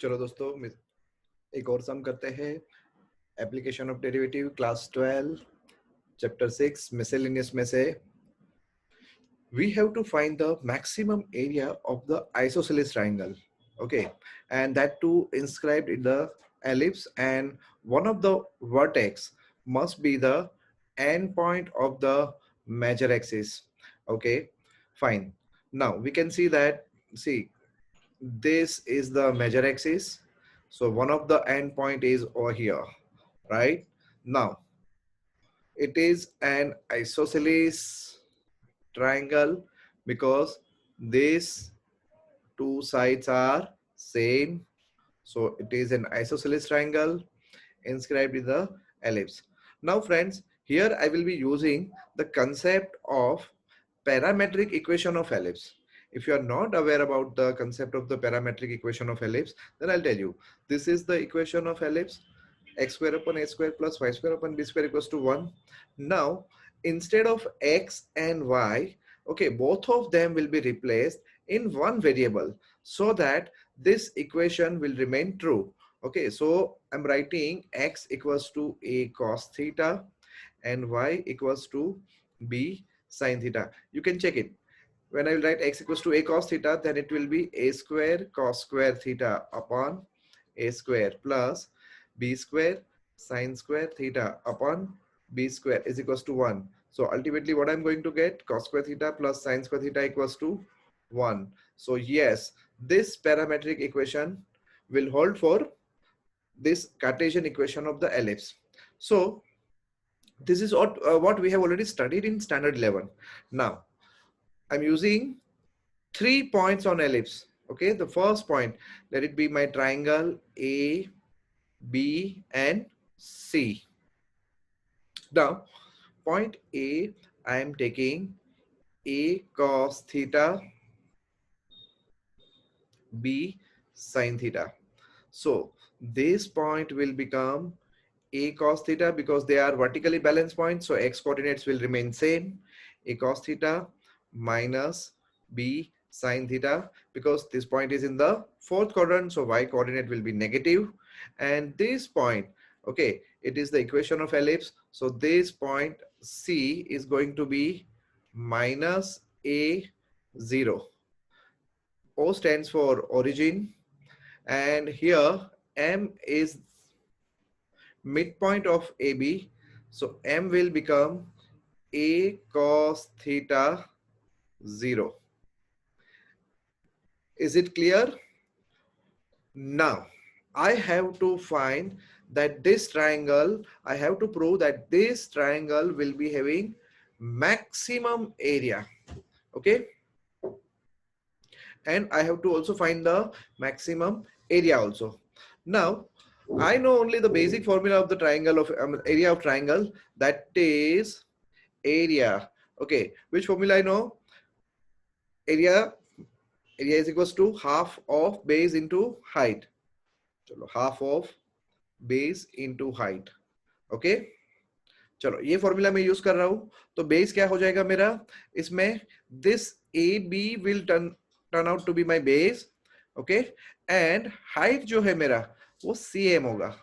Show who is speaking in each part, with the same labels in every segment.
Speaker 1: चलो दोस्तों एक और सम करते हैं। Application of derivative class 12 chapter 6 miscellaneous में से we have to find the maximum area of the isosceles triangle, okay, and that too inscribed in the ellipse, and one of the vertex must be the end point of the major axis. Okay, fine. Now we can see that, see, this is the major axis, so one of the end point is over here, right? Now it is an isosceles triangle because these two sides are same, so it is an isosceles triangle inscribed in the ellipse. Now friends, here I will be using the concept of parametric equation of ellipse. If you are not aware about the concept of the parametric equation of ellipse, then I'll tell you. This is the equation of ellipse: x square upon a square plus y square upon b square equals to 1. Now, instead of x and y, okay, both of them will be replaced in one variable so that this equation will remain true. Okay, so I'm writing x equals to a cos theta and y equals to b sin theta. You can check it. When I will write x equals to a cos theta, then it will be a square cos square theta upon a square plus b square sin square theta upon b square is equals to 1. So ultimately what I'm going to get, cos square theta plus sin square theta equals to 1. So yes, this parametric equation will hold for this Cartesian equation of the ellipse. So this is what we have already studied in standard 11. Now I'm using 3 points on ellipse. Okay, the first point, let it be my triangle A, B and C. Now point A, I am taking a cos theta, b sin theta. So this point will become a cos theta because they are vertically balanced points, so x coordinates will remain same, a cos theta minus b sin theta, because this point is in the fourth quadrant, so y coordinate will be negative. And this point, okay, it is the equation of ellipse, so this point C is going to be minus a 0. O stands for origin, and here M is midpoint of AB, so M will become a cos theta 0. Is it clear? Now I have to find that this triangle, I have to prove that this triangle will be having maximum area. Okay, and I have to also find the maximum area also. Now I know only the basic formula of the triangle of area of triangle, that is area. Okay, which formula I know? Area is equals to half of base into height. चलो, half of base into height. Okay, चलो ये formula मैं use कर रहा हूं, तो base क्या हो जाएगा मेरा इसमें, this A B will turn out to be my base. Okay, and height जो है मेरा वो सी एम होगा.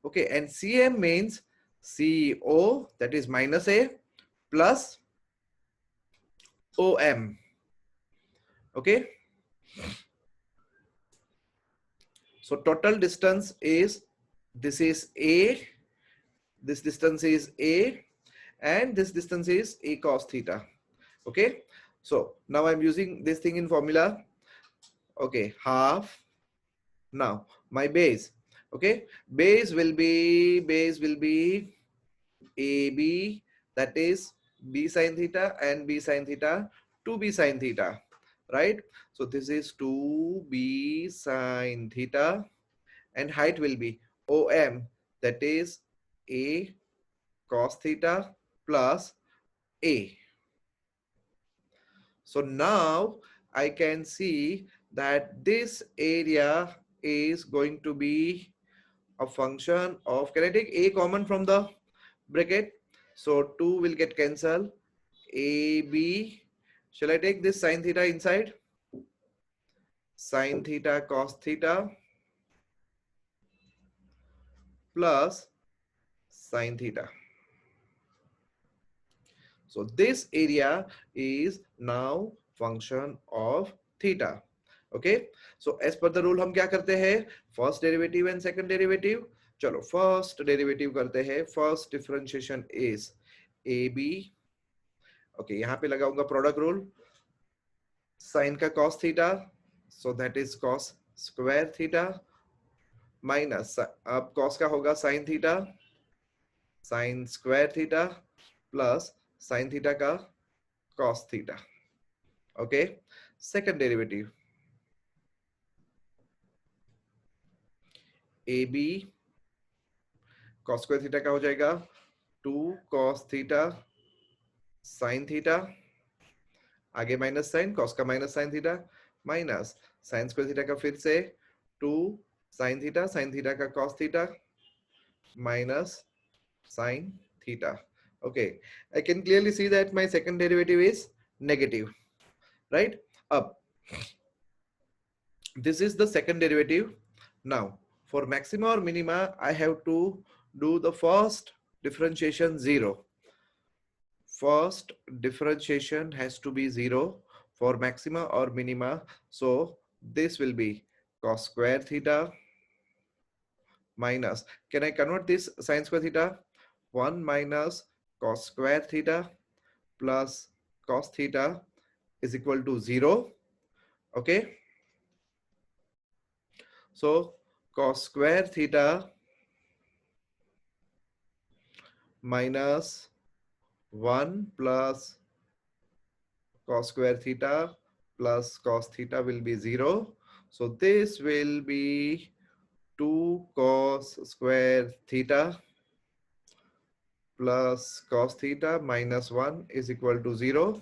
Speaker 1: Okay, and C M means C O, that is minus A plus O M. Okay, so total distance is, this is a, this distance is a, and this distance is a cos theta. Okay, so now I'm using this thing in formula. Okay, half. Now my base, okay, base will be AB, that is b sin theta, and b sin theta 2b sin theta, right? So this is 2b sin theta, and height will be OM, that is a cos theta plus a. So now I can see that this area is going to be a function of, can I take a common from the bracket? So 2 will get cancelled. AB, shall I take this sin theta inside? Sin theta cos theta plus sine theta. So this area is now function of theta. Okay, so as per the rule हम क्या करते हैं, first derivative and second derivative. चलो first derivative करते हैं. First differentiation is A B. Okay, यहाँ पे लगाऊंगा प्रोडक्ट रूल. साइन का cos theta, so that is cos square theta, minus अब cos का होगा sin theta, sin square theta, plus sin theta का cos theta. Okay, second derivative A B cos square theta का हो जाएगा 2 cos theta sin theta, आगे minus sign, cos का minus sin theta, minus sin square theta का फिर से 2 sin theta का cos theta, minus sin theta. Okay, I can clearly see that my second derivative is negative, right? Up. This is the second derivative. Now, for maxima or minima, I have to do the first differentiation 0. First differentiation has to be 0 for maxima or minima. So this will be cos square theta minus, can I convert this sin square theta? 1 minus cos square theta plus cos theta is equal to 0. Okay. So cos square theta minus 1 plus cos square theta plus cos theta will be 0. So this will be 2 cos square theta plus cos theta minus 1 is equal to 0.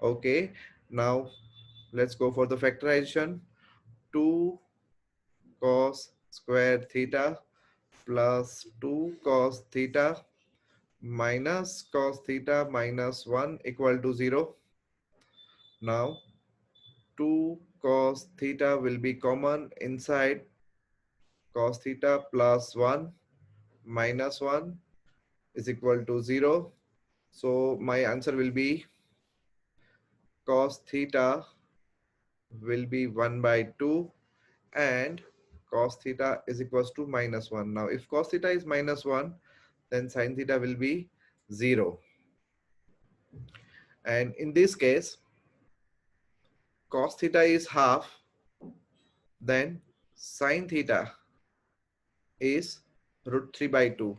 Speaker 1: Okay, now let's go for the factorization. 2 cos square theta plus 2 cos theta minus cos theta minus 1 equal to 0. Now 2 cos theta will be common inside cos theta plus 1 minus 1 is equal to 0. So my answer will be cos theta will be 1 by 2 and cos theta is equals to minus 1. Now if cos theta is minus 1, then sin theta will be 0. And in this case, cos theta is half, then sin theta is root 3 by 2.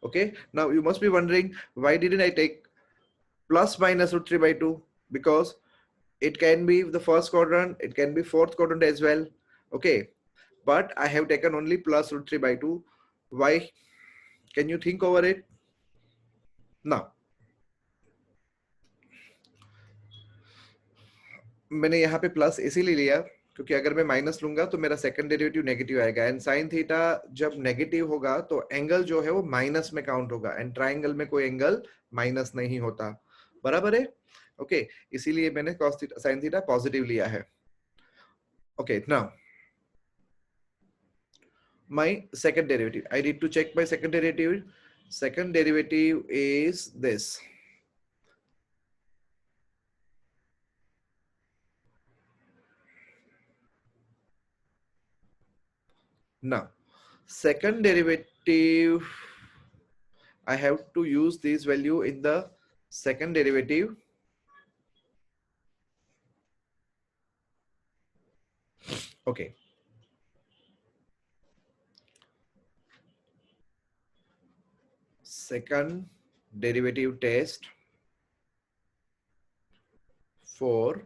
Speaker 1: Okay, now you must be wondering, why didn't I take plus minus root 3 by 2? Because it can be the first quadrant, it can be fourth quadrant as well. Okay, but I have taken only plus root 3 by 2. Why? Can you think over it? Now, मैंने यहाँ पे plus इसीलिए लिया क्योंकि अगर मैं minus लूंगा तो मेरा सेकंड डेरिवेटिव नेगेटिव आएगा, एंड साइन थीटा जब नेगेटिव होगा तो एंगल जो है वो माइनस में काउंट होगा, एंड ट्राइंगल में कोई एंगल माइनस नहीं होता. बराबर है? ओके, इसीलिए मैंने cos theta sine theta positive लिया है. Okay, now my second derivative, I need to check my second derivative. Second derivative is this. Now, second derivative, I have to use this value in the second derivative. Okay. Second derivative test for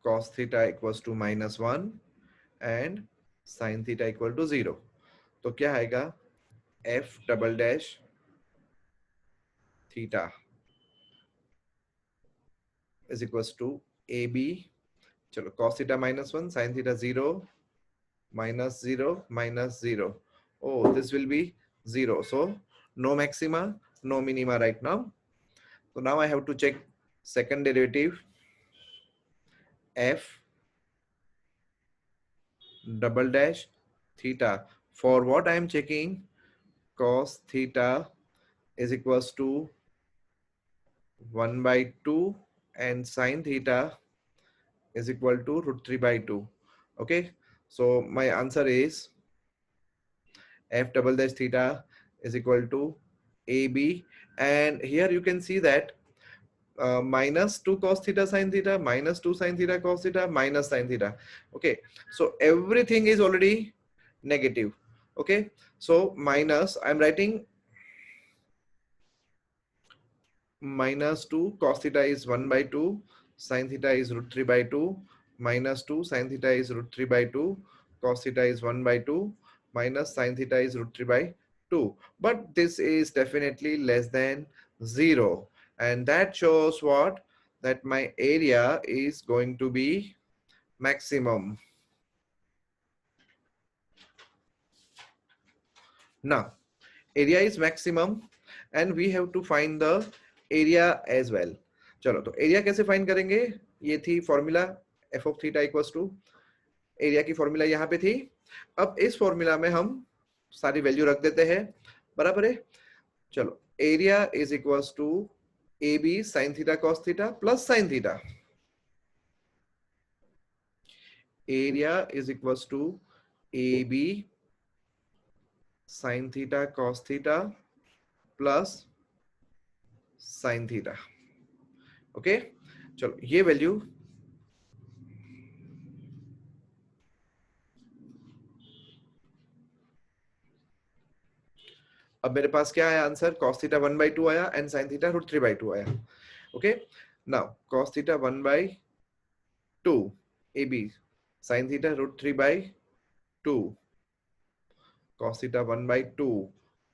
Speaker 1: cos theta equals to minus 1 and sin theta equal to 0. तो क्या आएगा? F double dash theta is equals to AB. चलो cos theta minus 1, sin theta 0, minus 0, minus 0. Oh, this will be 0. So no maxima, no minima right now. So now I have to check second derivative. F double dash theta For what I am checking, cos theta is equals to 1 by 2 and sin theta is equal to root 3 by 2. Okay, so my answer is f double dash theta is equal to AB, and here you can see that minus 2 cos theta sin theta, minus 2 sin theta cos theta, minus sin theta. Okay, so everything is already negative. Okay, so minus, I'm writing minus 2 cos theta is 1 by 2, sin theta is root 3 by 2, minus 2 sin theta is root 3 by 2, cos theta is 1 by 2, minus sin theta is root 3 by 2. But this is definitely less than 0, and that shows what? That my area is going to be maximum. Now area is maximum and we have to find the area as well. चलो तो area कैसे find करेंगे? ये थी formula F of theta equals to, area की formula यहाँ पे थी. अब इस फॉर्मूला में हम सारी वैल्यू रख देते हैं, बराबर है. चलो, area is equals to A B sine theta cos theta plus sine theta. Area is equals to A B sine theta cos theta plus sine theta. Okay, चलो ये वैल्यू अब मेरे पास क्या आया आंसर? cos थीटा 1 by 2 आया and sin theta root 3 by 2 आया. Okay, now cos theta 1 by 2 AB sin theta root 3 by 2, cos theta 1 by 2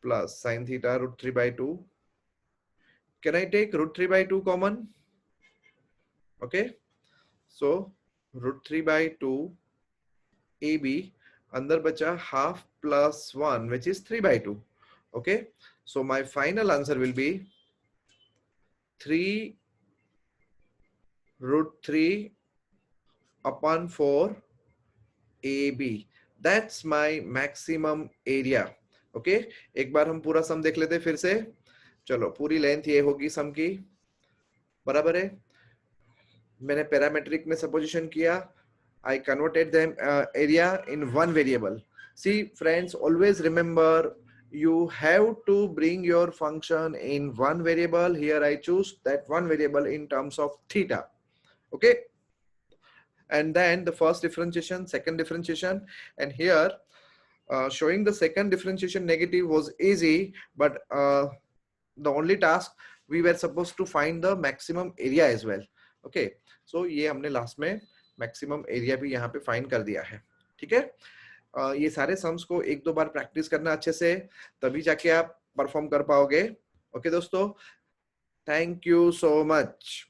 Speaker 1: plus sin theta root 3 by 2. Can I take root 3 by 2 common? Okay, so root 3 by 2 AB, अंदर बचा half plus 1 which is 3 by 2. Okay, so my final answer will be 3 root 3 upon 4 AB. That's my maximum area. Okay, एक बार हम पूरा सम देख लेते फिर से. चलो, पूरी लेंथ ये होगी सम की, बराबर है. मैंने पैरामेट्रिक में सपोजिशन किया. I converted them area in one variable. See friends, always remember you have to bring your function in one variable. Here I choose that one variable in terms of theta. Okay, and then the first differentiation, second differentiation, and here showing the second differentiation negative was easy, but the only task we were supposed to find the maximum area as well. Okay, so ये हमने last में maximum area भी यहाँ पे find कर दिया है. ठीक है, ये सारे सम्स को एक दो बार प्रैक्टिस करना अच्छे से, तभी जाके आप परफॉर्म कर पाओगे. ओके दोस्तों, थैंक यू सो मच.